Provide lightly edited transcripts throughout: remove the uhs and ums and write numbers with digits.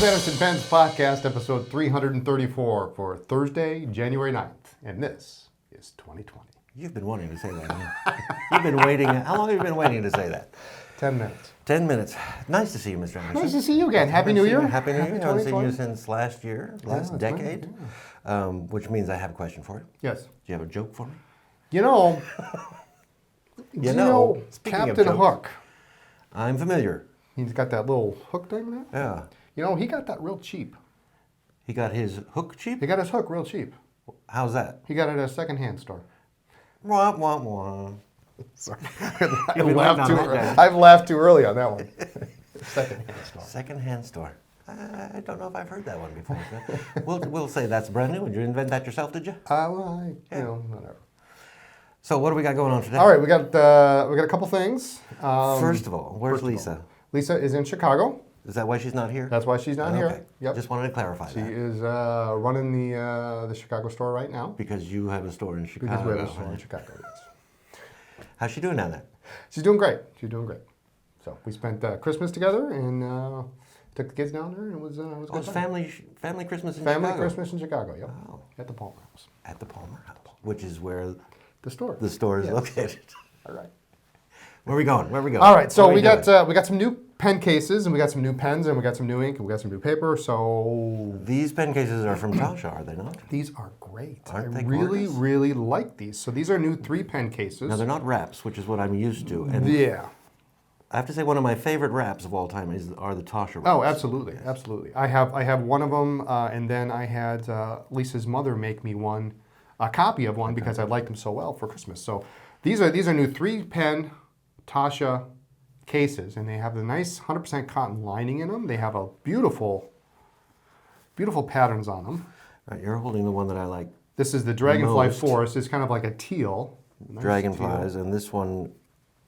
Pens and Pens podcast, episode 334 for Thursday, January 9th. And this is 2020. You've been wanting to say that, haven't you? You've been waiting. How long have you been waiting to say that? 10 minutes. 10 minutes. Nice to see you, Mr. Anderson. Nice to see you again. Happy New Year. Happy New Year. I haven't seen you 2020. since last year, last decade, which means I have a question for you. Yes. Do you have a joke for me? You know, speaking of Captain jokes, Hook. I'm familiar. He's got that little hook thing there. Yeah. You know, he got that real cheap. He got his hook cheap? He got his hook real cheap. How's that? He got it at a secondhand store. Wah, wah, wah. Sorry. I've I've laughed too early on that one. Secondhand store. Second-hand store. I don't know if I've heard that one before. We'll say that's brand new. Did you invent that yourself, did you? Whatever. So what do we got going on today? All right, we got a couple things. First of all, where's Lisa? Lisa is in Chicago. Is that why she's not here? That's why she's not Okay. here. Yep. Just wanted to clarify She that. is running the Chicago store right now. Because you have a store in Chicago. Because we have a store in Chicago. Yes. How's she doing down there? She's doing great. She's doing great. So we spent Christmas together and took the kids down there, and it was Oh, good. it's time. family Christmas in Family Chicago. Christmas in Chicago. Yep. Wow. At the Palmer House. At the Palmer House, which is where The store. the store is Yes. located. All right. Where are we going? Where are we going? All right. So What are we doing? got some new pen cases, and we got some new pens, and we got some new ink, and we got some new paper. So These pen cases are from Tasha, are they not? these are great. Aren't I they really, gorgeous? really like these. So these are new 3-pen cases. Now they're not wraps, which is what I'm used to. And Yeah. I have to say one of my favorite wraps of all time are the Tasha wraps. Oh, absolutely, absolutely. I have one of them, and then I had Lisa's mother make me a copy of one because I liked them so well for Christmas. So these are new 3-pen Tasha cases, and they have the nice 100% cotton lining in them. They have a beautiful patterns on them. Right, you're holding the one that I like. This is the Dragonfly Most. Forest. It's kind of like a teal. Nice Dragonflies, teal. and this one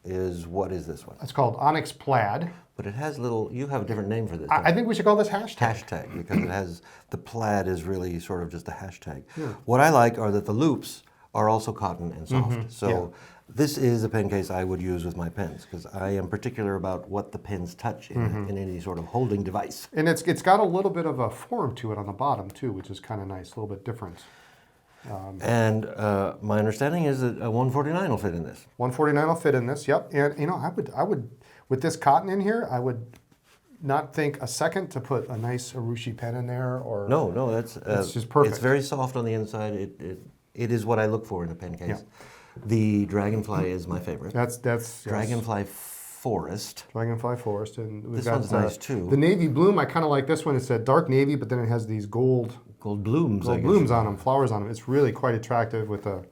is, what is this one? It's called Onyx Plaid. But it has you have a different name for this. I think we should call this hashtag. Hashtag, because it has, the plaid is really sort of just a hashtag. What I like are that the loops are also cotton and soft. So this is a pen case I would use with my pens, because I am particular about what the pens touch in any sort of holding device. And it's got a little bit of a form to it on the bottom too, which is kind of nice, a little bit different. And my understanding is that a 149 will fit in this. 149 will fit in this. Yep. And you know, I would with this cotton in here, I would not think a second to put a nice Urushi pen in there. Or No, that's it's just perfect. It's very soft on the inside. It is what I look for in a pen case. Yeah. The Dragonfly is my favorite. That's Dragonfly Forest. Dragonfly Forest, and we've This got one's nice too. The navy bloom. I kind of like this one. It's a dark navy, but then it has these gold Blooms. I guess. blooms on them, flowers on them. It's really quite attractive with a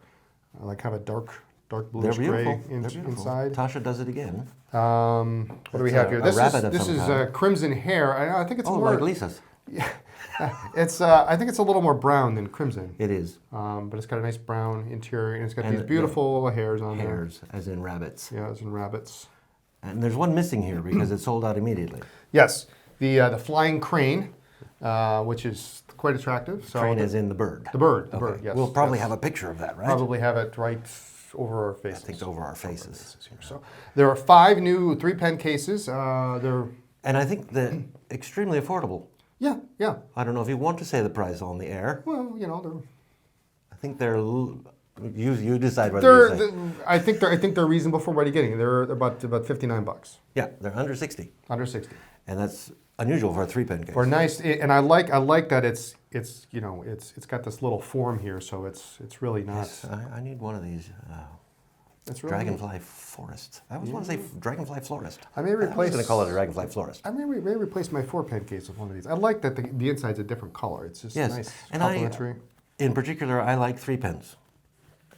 like kind of a dark They're bluish gray beautiful. They're beautiful. inside. Tasha does it again. What do we It's have a here? This rabbit of is some kind. crimson hair. I think it's Oh, more like Lisa's. It's I think it's a little more brown than crimson. It is. But it's got a nice brown interior, and it's got And these beautiful little hairs on Hares, as in rabbits. there. Yeah, as in rabbits. And there's one missing here because it sold out immediately. Yes, the flying crane, which is quite attractive. So Crane is in the bird. the bird. The Okay. bird. Yes. We'll probably Yes. have a picture of that, right? Probably have it right over our I faces. think it's over our faces. Here. So there are 5 new 3-pen cases. They're And I think they're extremely affordable. yeah. I don't know if you want to say the price on the air. Well, you know, I think they're. You decide whether you say. I think they're reasonable for what you're getting. They're about $59, Yeah, they're under 60, under 60. and that's unusual for a 3-pen case. Or nice, and I like that it's you know it's got this little form here, so it's really not. Yes, I need one of these. It's really Dragonfly Forest. I always want to say Dragonfly Florist. I may I was replace. going to call it a Dragonfly Florist. I may replace my 4-pen case with one of these. I like that the inside's a different color. It's just Yes, nice, and complimentary. in particular, I like 3 pens.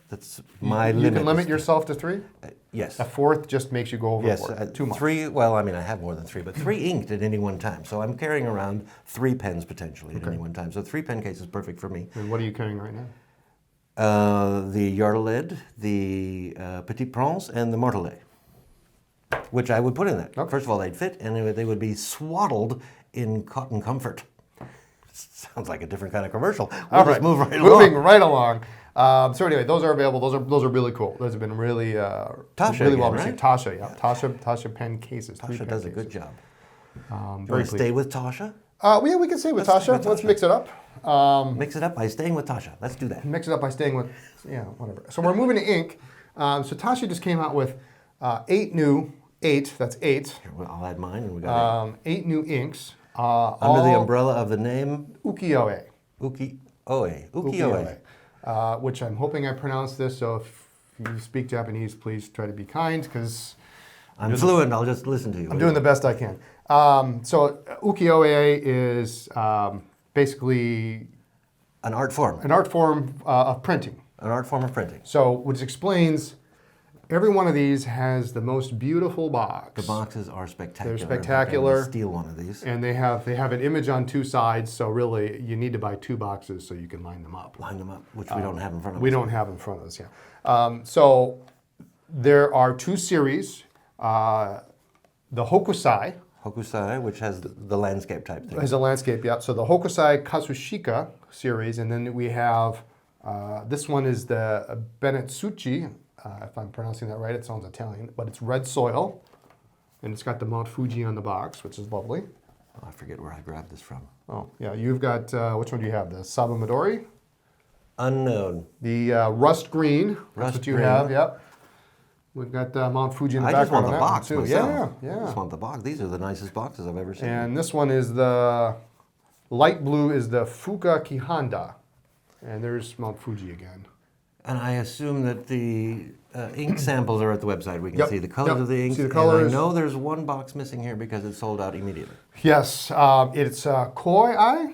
That's my You limit. can limit yourself to 3. Yes. A 4th just makes you go Yes, overboard. Too much. 3, well, I mean, I have more than 3, but 3 inked at any one time. So I'm carrying around 3 pens potentially at any one time. So 3-pen case is perfect for me. And what are you carrying right now? The Yardeled, the Petit Prince, and the Mortelet, which I would put in that. Okay. First of all, they'd fit, and they would be swaddled in cotton comfort. Sounds like a different kind of commercial. We'll just move right Moving along. right along. So anyway, those are available. Those are really cool. Those have been really Tasha really again, well right? received. Tasha, yeah. Tasha pen cases. Tasha does a good job. Very You want to stay pleased. with Tasha? Yeah, we can stay with Let's stay Tasha. with Let's Tasha. mix it up. Mix it up by staying with Tasha. Let's do that. Mix it up by staying with, yeah, whatever. So we're moving to ink. So Tasha just came out with that's eight. Here, well, I'll add mine, and we got 8 new inks. under the umbrella of the name Ukiyo-e. Ukiyo-e. Which I'm hoping I pronounced this, so if you speak Japanese, please try to be kind, because I'm fluent. I'll just listen to you. I'm doing the best I can. So ukiyo-e is basically An art form. an art form of printing. An art form of printing. So which explains every one of these has the most beautiful box. The boxes are spectacular. They're spectacular. I'm gonna steal one of these. And they have an image on 2 sides, so really you need to buy 2 boxes so you can line them up. Line them up, which we don't have in front of us. We don't have in front of us, yeah. So there are 2 series. The Hokusai Hokusai, which has the landscape type thing. is a landscape, yep. So the Hokusai Kazushika series, and then we have, this one is the Benetsuchi, if I'm pronouncing that right, it sounds Italian, but it's red soil, and it's got the Mount Fuji on the box, which is lovely. Oh, I forget where I grabbed this from. Oh, yeah, you've got, which one do you have? The Sabamadori? Unknown. The rust green, that's Rust what you green. have, yep. We've got Mount Fuji in the I just background want the on that one, box too. myself. Yeah, I yeah. just want the box. These are the nicest boxes I've ever seen. And this one is the light blue is the Fuka Kihanda. And there's Mount Fuji again. And I assume that the ink samples are at the website. We can Yep, see the colors yep. of the inks. See the And colors. I know there's one box missing here because it sold out immediately. Yes, it's Koi Eye,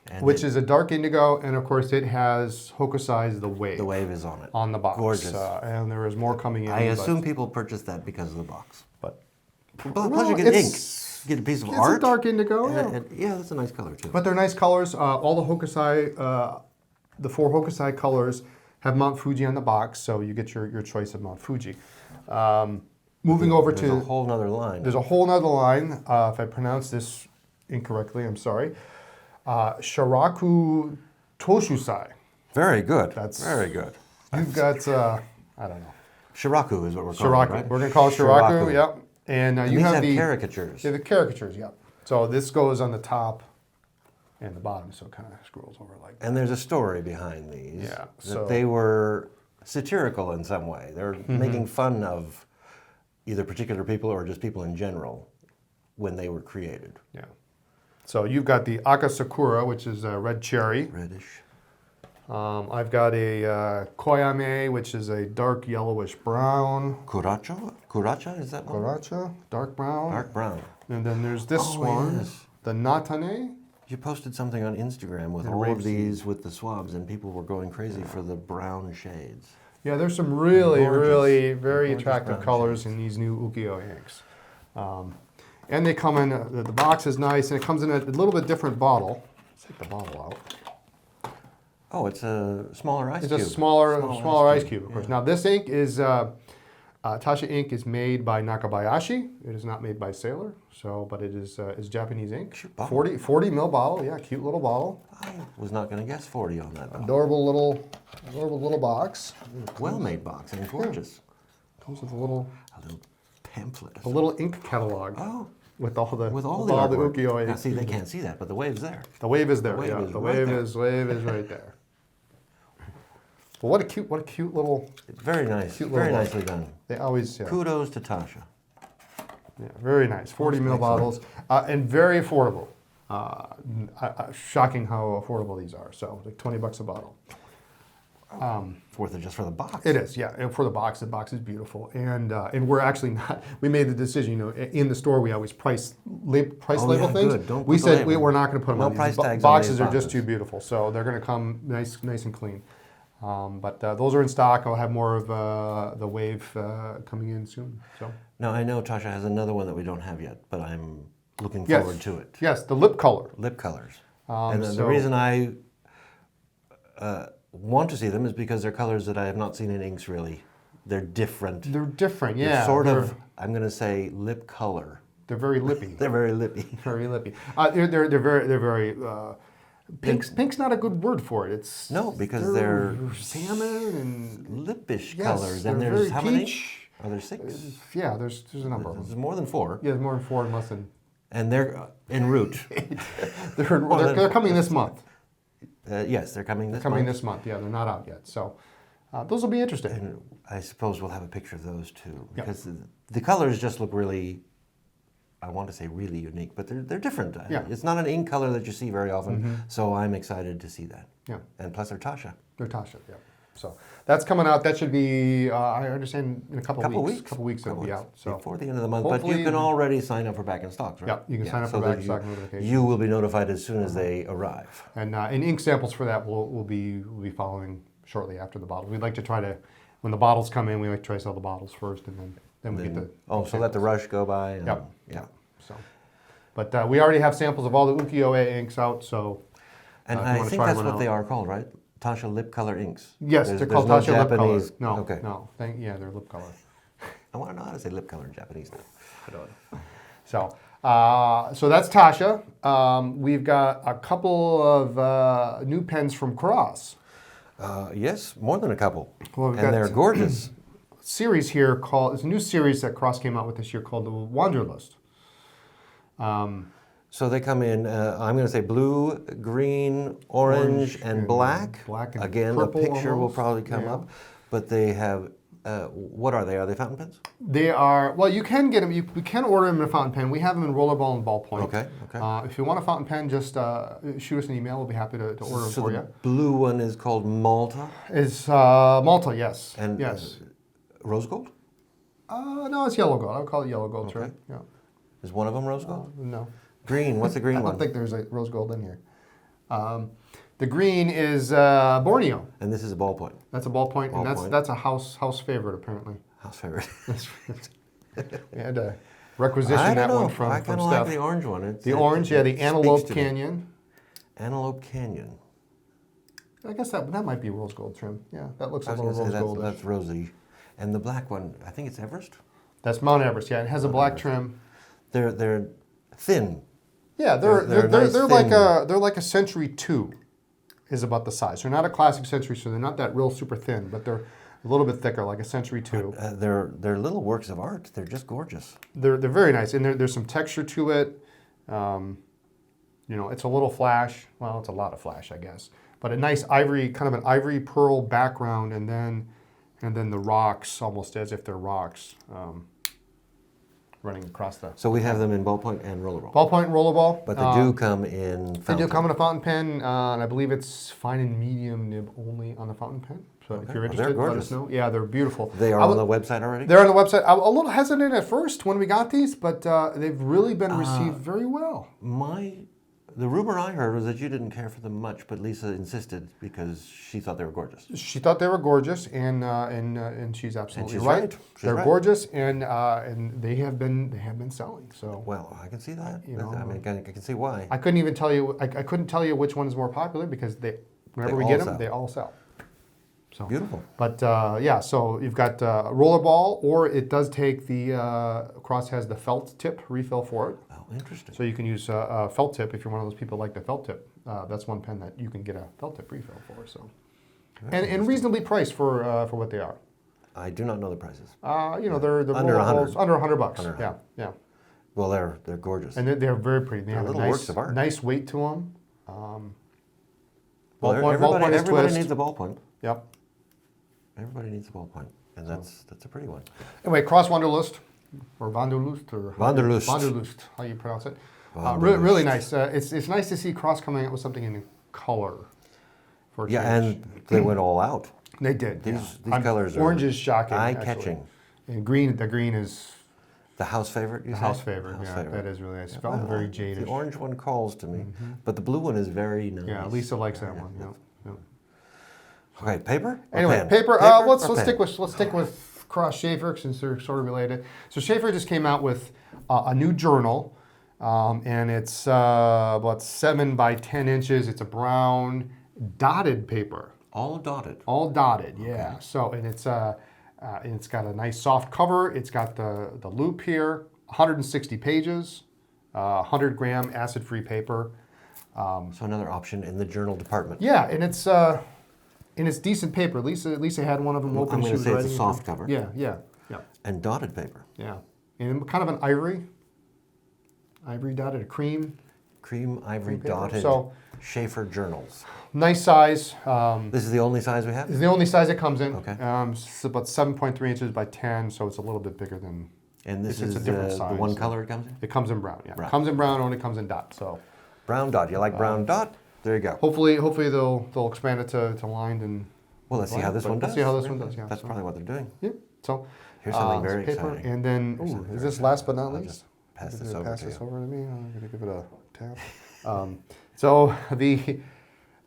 And which is a dark indigo, and of course it has Hokusai's The Wave the wave is on it. on the box. Gorgeous. And there is more coming in. I but- assume people purchase that because of the box. But, Plus you get ink. it's- You get a piece of it's art. a dark indigo, yeah. And yeah, that's a nice color too. But they're nice colors. All the Hokusai, the 4 Hokusai colors have Mount Fuji on the box, so you get your choice of Mount Fuji. Moving over There's to... a whole nother line. There's a whole nother line. If I pronounce this incorrectly, I'm sorry. Shiraku Toshusai. Very good. That's- very good. You've got, I don't know. Shiraku is what we're calling Shiraku. it, right? We're going to call it Shiraku, yep. And And you these have have the caricatures. Yeah, the caricatures, yep. So this goes on the top and the bottom, so it kind of scrolls over like that. And there's a story behind these. Yeah, That so- they were satirical in some way. They're making fun of either particular people or just people in general when they were created. Yeah. So you've got the Akasakura, which is a red cherry. Reddish. I've got a Koyame, which is a dark yellowish brown. Kuracha? Kuracha, is that one? Koracha, dark brown. Dark brown. And then there's this Oh, one, yes. the Natane. You posted something on Instagram with And all of rapeseed. these with the swabs, and people were going crazy for the brown shades. Yeah, there's some really, Gorgeous. really very Gorgeous attractive brown colors shades. in these new ukiyo inks. And they come in, the box is nice, and it comes in a little bit different bottle. Let's take the bottle out. Oh, it's a smaller ice It's cube. a smaller ice cube, of course. Now this ink is, Tasha ink is made by Nakabayashi. It is not made by Sailor, but it is Japanese ink. Cute bottle. 40 ml bottle, yeah, cute little bottle. I was not going to guess 40 on that. Adorable little box. Well-made box and gorgeous. Comes with a little Pamphlet. ink catalog. Oh, With all the artwork. ukiyo-e. Now, see, they can't see that, but the wave's there. The wave is there. The wave Yeah, is the right wave there. is right there. Well, what a cute little. Very nice. Cute Very little nicely done. They always. Yeah, Kudos to Tasha. very nice. 40 ml Excellent. bottles and very affordable. Shocking how affordable these are. So like $20 a bottle. It's worth it just for the box. It is, yeah. And for the box is beautiful, and we're actually not. We made the decision, in the store we always price label yeah, things. good. Don't We put the said label. we're not going to put them No on. price These tags on boxes these are just boxes. too beautiful, so they're going to come nice and clean. But those are in stock. I'll have more of the wave coming in soon. So Now, I know Tasha has another one that we don't have yet, but I'm looking Yes. forward to it. yes, the lip color. Lip colors. And the so- reason I want to see them is because they're colors that I have not seen in inks really. They're different. They're different, They're yeah. sort they're, of, I'm going to say, lip color. They're very lippy. They're very lippy. Very lippy. They're very. Pink's not a good word for it. It's No, because they're salmon and lippish yes, colors. And they're there's very how many? peach. Are there 6? Yeah, there's a number of them. There's more than 4. Yeah, there's more than 4 and less than And they're en route. they're coming this month. Yes, they're coming this Coming month. this month. Yeah, they're not out yet. So those will be interesting. And I suppose we'll have a picture of those too, Yep. because the colors just look really, I want to say really unique, but they're different. Yeah. It's not an ink color that you see very often, so I'm excited to see that. Yeah. And plus they're Tasha. They're Tasha, yeah. So that's coming out. That should be, I understand, in a couple of weeks. Couple weeks it'll be out. So before the end of the month. But you hopefully- can already sign up for back in stocks, right? Yeah, you can sign up so for back that in stock notifications. You will be notified as soon as they arrive. And ink samples for that will be following shortly after the bottles. We'd like to try to, when the bottles come in, we like to try to sell the bottles first, and then we get the. So let the rush go by. And, Yep. Yeah. So, but we already have samples of all the Ukiyo-e inks out. So, And if you I wanna think try that's one what out. they are called, right? Tasha lip color inks. Yes, they're called there's Tasha lip color. Japanese. No, Okay. no, they're lip color. I want to know how to say lip color in Japanese now. I don't know. So that's Tasha. We've got a couple of new pens from Cross. Yes, more than a couple. Well, we've and got- they're gorgeous. Series here called, it's a new series that Cross came out with this year called the Wanderlust. So they come in, I'm going to say blue, green, orange, and black. Black and Again, purple a picture will almost. probably come Yeah. up. But they have, what are they? Are they fountain pens? They are, well, you can get them, you can order them in a fountain pen. We have them in rollerball and ballpoint. Okay, okay. If you want a fountain pen, just shoot us an email. We'll be happy to order them So for the you. blue one is called Malta. It's Malta, yes. And yes. Rose gold? No, it's yellow gold. I would call it yellow gold, Okay. sure. Yeah. Is one of them rose gold? No. Green, what's the green I one? don't think there's a rose gold in here. The green is Borneo. And this is a ballpoint. That's a ballpoint, and Ballpoint. that's a house favorite apparently. House favorite. We had to requisition I that don't know. one from I kind of Steph. like the orange one. The orange, yeah, the speaks Antelope to me. Canyon. Antelope Canyon. I guess that might be rose gold trim. Yeah, that looks a I was little going to rose say gold. that's rosy. And the black one, I think it's Everest. That's Mount Everest. Yeah, it has a black trim. They're thin. Yeah, They're nice they're thin. like a Century 2 is about the size. They're not a classic Century, so they're not that real super thin, but they're a little bit thicker, like a Century 2. They're little works of art. They're just gorgeous. They're very nice, and there's some texture to it. It's a little flash. Well, it's a lot of flash, I guess. But a nice ivory, kind of an ivory pearl background, and then the rocks, almost as if they're rocks, running across the. So we have them in ballpoint and rollerball. Ballpoint and rollerball. But they do come in fountain. They do come in a fountain pen, and I believe it's fine and medium nib only on the fountain pen. So if you're Well, they're interested, let gorgeous. us know. Yeah, they're beautiful. They are on the website already? They're on the website. I'm a little hesitant at first when we got these, but they've really been received very well. The rumor I heard was that you didn't care for them much, but Lisa insisted because she thought they were gorgeous. She thought they were gorgeous, and she's absolutely she's right. right. She's They're right. gorgeous, and they have been selling. So Well, I can see that. You know, I mean, I can see why. I couldn't even tell you. I couldn't tell you which one is more popular because whenever we all get them, sell. they all sell. So Beautiful. But yeah, so you've got rollerball, or it does take the Cross has the felt tip refill for it. Oh, interesting. So you can use a felt tip if you're one of those people who like the felt tip. That's one pen that you can get a felt tip refill for. So, and reasonably priced for what they are. I do not know the prices. They're Under rollerballs, $100. under $100. Under $100. Yeah. Well, they're gorgeous. And they're very pretty. They They're have a little nice, works of art. nice weight to them. Well, ballpoint is everybody twist. needs a ballpoint. Yep. Everybody needs a ballpoint, and that's a pretty one. Anyway, Cross Wanderlust, or Wanderlust, or Wanderlust. Wanderlust, how you pronounce it. Wanderlust. Really nice. It's nice to see Cross coming out with something in color. For a Yeah, change. and they went all out. They did. These yeah. colors are Orange is shocking. eye-catching. actually. And green, the green is The house favorite, you the say? house favorite. House Yeah, favorite. that is really nice. Yeah, Felt well, very jaded. The orange one calls to me, but the blue one is very nice. Yeah, Lisa likes that one. Yeah. Yeah. Okay, paper? Or Anyway, pen? paper. Let's or pen? stick with Cross Shaeffer since they're sort of related. So Shaeffer just came out with a new journal, and it's about 7 by 10 inches. It's a brown dotted paper. All dotted. All dotted, yeah. So and it's got a nice soft cover. It's got the loop here. 160 pages, 100-gram acid-free paper. So another option in the journal department. Yeah, and it's decent paper. Lisa had one of them open. I'm She going to was say it's a writing soft cover. Yeah. And dotted paper. Yeah, and kind of an ivory. ivory dotted, a cream. Cream ivory paper. dotted So Sheaffer journals. nice size. This is the only size we have? It's the only size it comes in. Okay. It's about 7.3 inches by 10, so it's a little bit bigger than. And this it's is a different the size. one color it comes in? It comes in brown. Yeah, Brown. Comes in brown. Only comes in dot. So Brown dot. You like brown dot? There you go. hopefully they'll expand it to lined and. Well, let's see how this one does. Let's see how this one does. Yeah. That's probably what they're doing. Yeah. So Here's something very paper, exciting. and then Here's something is very this last but not I'll least? just pass You're this gonna over pass to this you. over to me. I'm gonna give it a tap. So the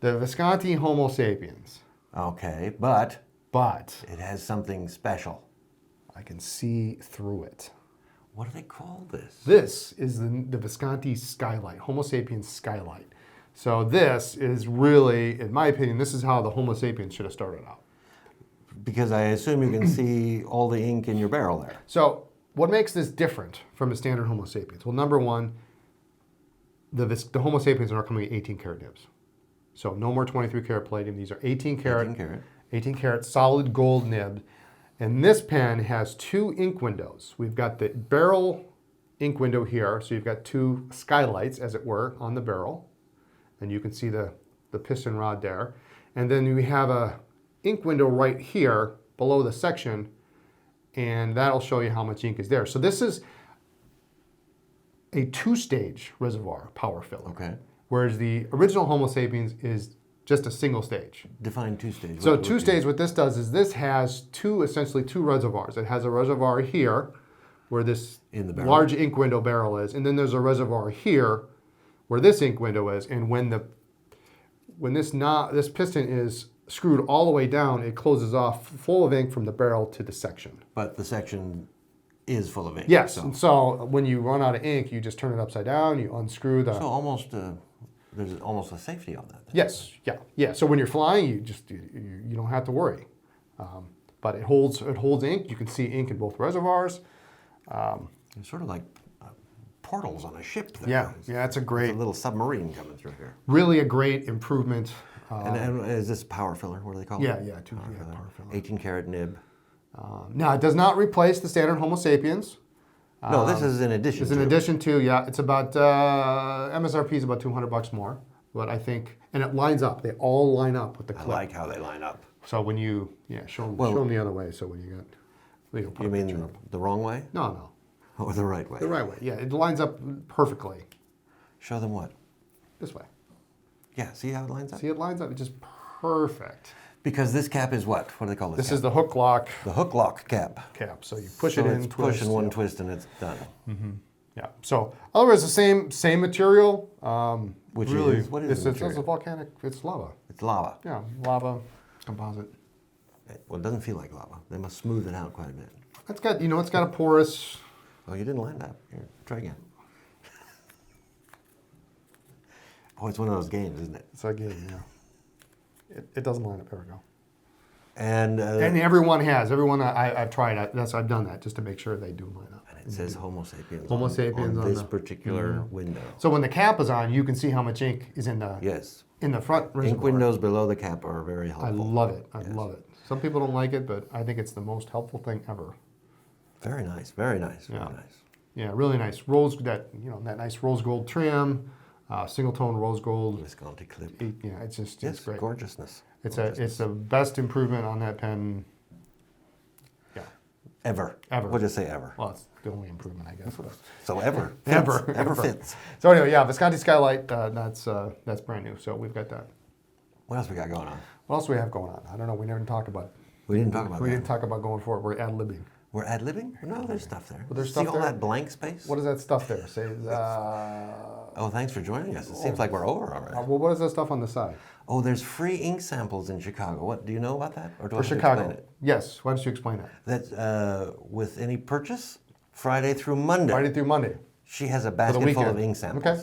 Visconti Homosapiens, Okay, but but it has something special. I can see through it. What do they call this? This is the Visconti Skylight, Homo sapiens Skylight. So this is really, in my opinion, this is how the Homo sapiens should have started out. Because I assume you can see all the ink in your barrel there. So what makes this different from a standard Homo sapiens? Well, number one, the Homo sapiens are coming at 18 karat nibs. So no more 23 karat platinum. These are 18 karat, 18 karat solid gold nib. And this pen has 2 ink windows. We've got the barrel ink window here. So you've got 2 skylights, as it were, on the barrel. And you can see the piston rod there. And then we have a ink window right here below the section, and that'll show you how much ink is there. So this is a 2-stage reservoir power filler. Okay. Whereas the original Homo sapiens is just a single stage. Define 2-stage. So 2-stage, what this does is this has essentially two reservoirs. It has a reservoir here, where this In the barrel. large ink window barrel is, and then there's a reservoir here, where this ink window is. And when this piston is screwed all the way down, it closes off full of ink from the barrel to the section. But the section is full of ink. Yes, So, and so when you run out of ink, you just turn it upside down, you unscrew the. so almost, there's almost a safety on that. Yes, yeah. So when you're flying, you don't have to worry. But it holds ink. You can see ink in both reservoirs. It's sort of like portals on a ship there. Yeah, it's a It's great, a little submarine coming through here. really a great improvement. And is this power filler? What do they call it? Yeah, power filler. 18 karat nib. Now it does not replace the standard Homo sapiens. No, this is in addition It's to. in addition to, it's about, MSRP is about $200 more. But I think, and it lines up. They all line up with the I clip. like how they line up. So when you, show them the other way. So when you got, You mean the wrong way No. or the right way? The right way. Yeah, it lines up perfectly. Show them what? This way. Yeah, see how it lines up? See, it lines up. It's just perfect. Because this cap is what? What do they call this This cap? is the hook lock The hook lock cap. cap. So you push So it in, it's twist. pushing one twist and it's done. Yeah. So otherwise, the same material. Which really, is, what is the it's a material? volcanic. It's lava. It's lava. Yeah, lava composite. Well, it doesn't feel like lava. They must smooth it out quite a bit. It's got it's got a porous. Oh, you didn't line that. Here, try again. Oh, it's one of those games, isn't it? It's a game. Yeah. It doesn't line up. There we go. And Everyone I've tried. I've done that just to make sure they do line up. it says Homo sapiens. Homo sapiens on on this the- particular window. So when the cap is on, you can see how much ink is in the Yes. in the front reservoir. Ink windows below the cap are very helpful. I love it. I Yes. love it. Some people don't like it, but I think it's the most helpful thing ever. Very nice. Very nice. Yeah. Very nice. Yeah, really nice that nice rose gold trim, single tone rose gold. Visconti clip. Yeah, it's just Yes, it's great. gorgeousness. It's the best improvement on that pen. Yeah, Ever. Ever. We'll just say ever. well, it's the only improvement, I guess. But. So ever. Ever. Fits. Ever fits. So anyway, yeah, Visconti Skylight. That's brand new. So we've got that. What else we got going on? What else do we have going on? I don't know. We never talked about. We didn't talk about We that. didn't talk about going forward. We're ad-libbing. We're ad-libbing? No, there's stuff there. Well, there's See stuff all there? that blank space? What is that stuff there? Say, Oh, thanks for joining us. It seems like we're over already. well, what is that stuff on the side? Oh, there's free ink samples in Chicago. What do you know about that? Or do I For have to Chicago. explain it? Yes. Why don't you explain that? That's with any purchase, Friday through Monday. Friday through Monday. She has a basket full weekend. of ink samples. Okay.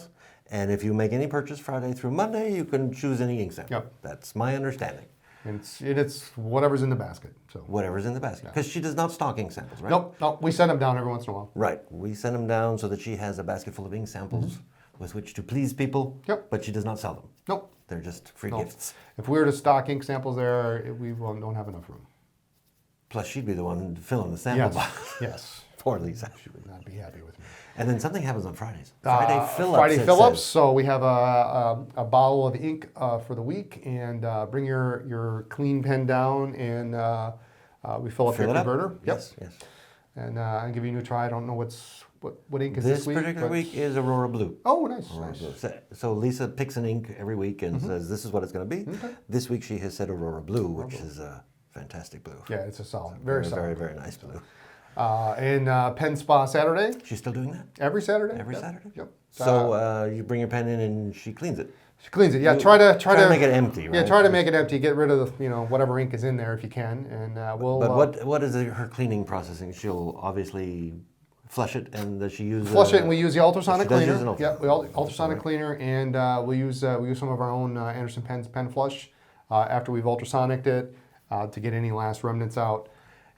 And if you make any purchase Friday through Monday, you can choose any ink sample. Yep. That's my understanding. And it's whatever's in the basket. So Whatever's in the basket. Because she does not stock ink samples, right? nope. We send them down every once in a while. Right. We send them down so that she has a basket full of ink samples with which to please people. Yep. But she does not sell them. Nope. They're just free No. gifts. If we were to stock ink samples there, don't have enough room. Plus, she'd be the one filling the sample box. Yes. Poor Lisa. She would not be happy with me. And then something happens on Fridays. Friday fill-ups. Friday it fill-ups. says. So we have a bottle of ink for the week, and bring your clean pen down, and we fill up Fill your it up? converter. Yep. Yes, yes. And I'll give you a new try. I don't know what ink is this week. This particular week is Aurora Blue. Oh, nice. Aurora Nice. Blue. So Lisa picks an ink every week and says, this is what it's going to be. Okay. This week she has said Aurora Blue, which is a fantastic blue. Yeah, it's a solid, Very, very solid. very, very nice blue. And Pen Spa Saturday. She's still doing that? Every Saturday. Every Yep. Saturday? Yep. So you bring your pen in and she cleans it. She cleans it. Yeah, try to make it empty, right? Yeah, try to make it empty. Get rid of the whatever ink is in there if you can, and we'll. But what is her cleaning processing? She'll obviously flush it, and does she use flush it, and we use the ultrasonic she does cleaner. use an ultrasonic. Yeah, ultrasonic cleaner, and we use some of our own Anderson Pen's pen flush after we've ultrasonicked it to get any last remnants out.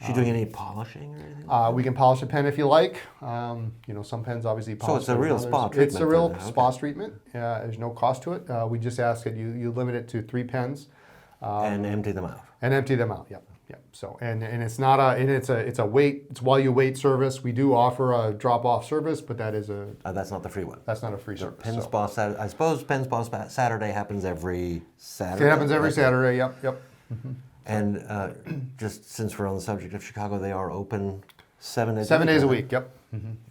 Is she doing any polishing or anything? We can polish a pen if you like. Some pens obviously polish. it's a real spa treatment. It's a real then, okay. spa treatment. There's no cost to it. We just ask that you limit it to 3 pens. And empty them out. And empty them out. Yep. So and it's not it's a wait. It's while you wait service. We do offer a drop off service, but that is That's not the free one. that's not a free service. Pen so. Spa Saturday. I suppose Pen Spa Saturday happens every Saturday. It happens every Right? Saturday. Yep. And just since we're on the subject of Chicago, they are open 7 days. 7 days a right? week. Yep.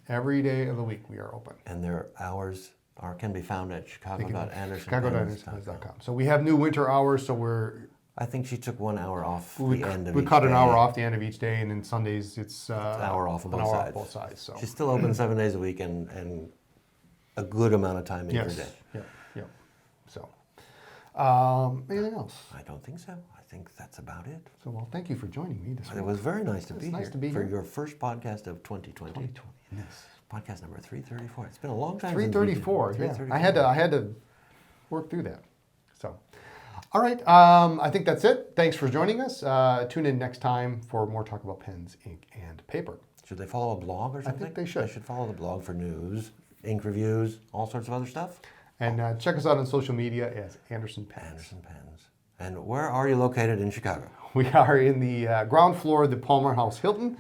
Every day of the week we are open. And their hours can be found at chicago.anderson.com. Chicago.anderson.com. So we have new winter hours. So I think she took 1 hour off we the end of we each cut an day. hour off the end of each day, and then Sundays it's An hour off on an both hour sides. off both sides. So She's still open 7 days a week and a good amount of time in yes. her day. Yep. So anything else? I don't think so. I think that's about it. So well, thank you for joining me this week. It was very nice to be nice here to be for here. your first podcast of 2020. 2020. Yes. Podcast number 334. It's been a long time. 334. Since we did. Yeah. I had to work through that. So, all right. I think that's it. Thanks for joining us. Tune in next time for more talk about pens, ink, and paper. Should they follow a blog or something? think they should. They should follow the blog for news, ink reviews, all sorts of other stuff. And check us out on social media as Anderson Pens. Anderson Pens. And where are you located in Chicago? We are in the ground floor of the Palmer House Hilton,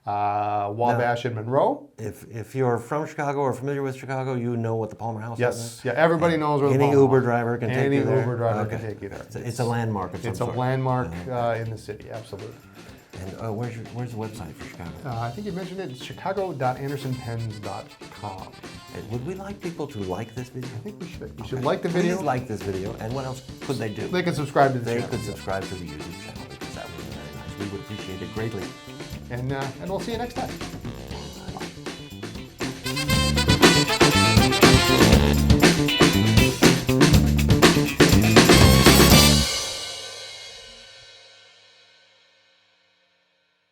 Wabash and Monroe. If you're from Chicago or familiar with Chicago, you know what the Palmer House is. Yes, yeah, everybody knows where the Any Palmer Uber House is. driver can take Any you there. Uber driver Okay. can take you there. It's a landmark of some It's a sort. landmark in the city, absolutely. And where's the website for Chicago? I think you mentioned it, chicago.andersonpens.com. And would we like people to like this video? I think we should. You should like the video. Please like this video. And what else could they do? They can subscribe to the They channel. could subscribe to the YouTube channel because that would be very nice. We would appreciate it greatly. And we'll see you next time.